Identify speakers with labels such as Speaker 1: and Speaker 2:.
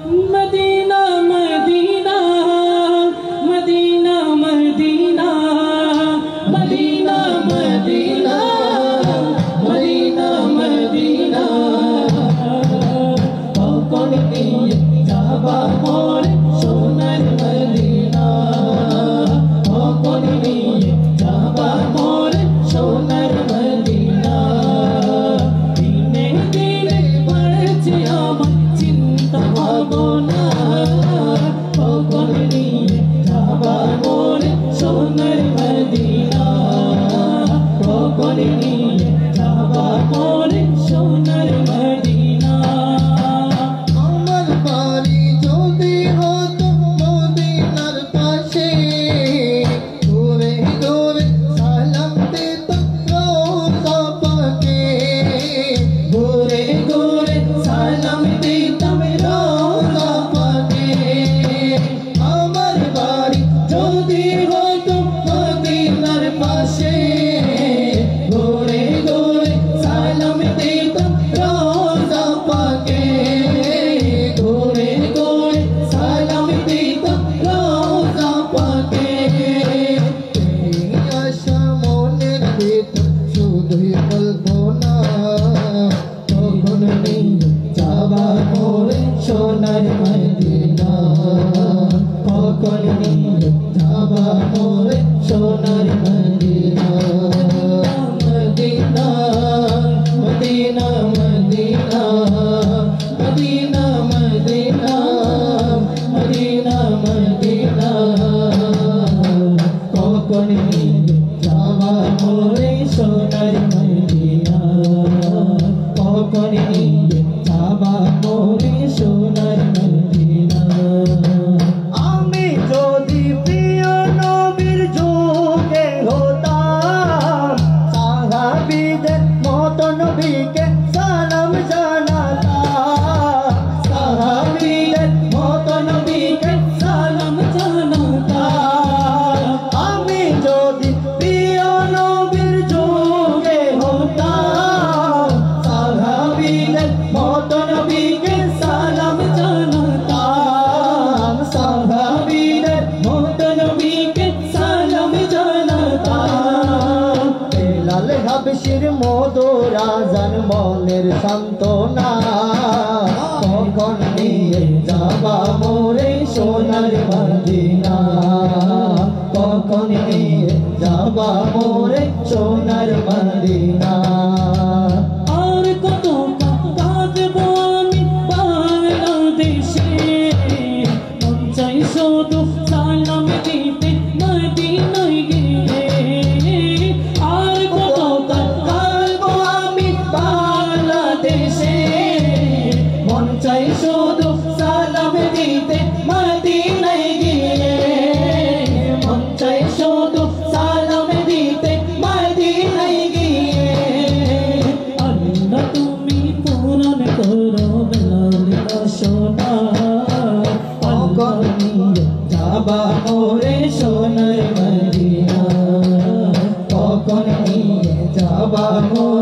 Speaker 1: Medina Medina Medina Medina Medina Medina Medina Medina कौन निये जाबा मोरे सोनार मदीना कौन निये जाबा मोरे सोनार मदीना दिने दिने बढ़ছে আমার চিন্তা ভাবনা কখন নিয়ে যাবা মোরে সোনার মদিনা কখন নিয়ে যাবা মোরে সোনার মদিনা
Speaker 2: আমার বাড়ি যদি হতো মদিনার পাশে দূরে দূরে সালাম দিতাম রওজা পাকে
Speaker 1: ঘুরে ঘুরে সালাম দিতাম রওজা পাকে
Speaker 2: আমার বাড়ি
Speaker 1: যদি হতো মদিনার পাশে ঘুরে ঘুরে সালাম দিতাম রওজা পাকে ঘুরে ঘুরে সালাম দিতাম রওজা পাকে
Speaker 2: এই আশা মনের ভিতর শুধুই কল্পনা
Speaker 1: কখন নিয়ে যাবা মোরে সোনার মদিনা কখন নিয়ে যাবা মোরে সোনার Medina Medina Medina Medina Medina Medina Medina Medina কখন নিয়ে যাবা মোরে সোনার মদিনা কখন নিয়ে যাবা মোরে সোনার মদিনা
Speaker 2: আমি যদি প্রিয় নবীর যুগে হতাম সাহাবীদের মতো নবীকে সালাম জানাতাম
Speaker 1: সাহাবীদের মতো নবীকে সালাম জানাতাম
Speaker 2: আমি যদি প্রিয় নবীর যুগে হতাম
Speaker 1: সাহাবীদের মতো নবীকে সালাম জানাতাম সাহাবীদের মতো নবীকে সালাম জানাতাম
Speaker 2: বেলাল হাবশির মধুর আযান মনের সান্ত্বনা কখন নিয়ে যাবা মোরে সোনার মদিনা
Speaker 1: কখন নিয়ে যাবা মোরে সোনার মদিনা আর কত কাঁদবো আমি বাংলাদেশে মন চাই শুধু সালাম দিতে মদিনায় গিয়ে আর কত কাঁদবো আমি বাংলাদেশে মন চাই শুধু সালাম দিতে মদিনায় গিয়ে মন চাই শুধু সালাম দিতে মদিনায় গিয়ে আল্লাহ তুমি পূরণ করো বেলাল বাসনা কখন নিয়ে যাবা মোরে সোনার মদিনা কখন নিয়ে যাবা মোরে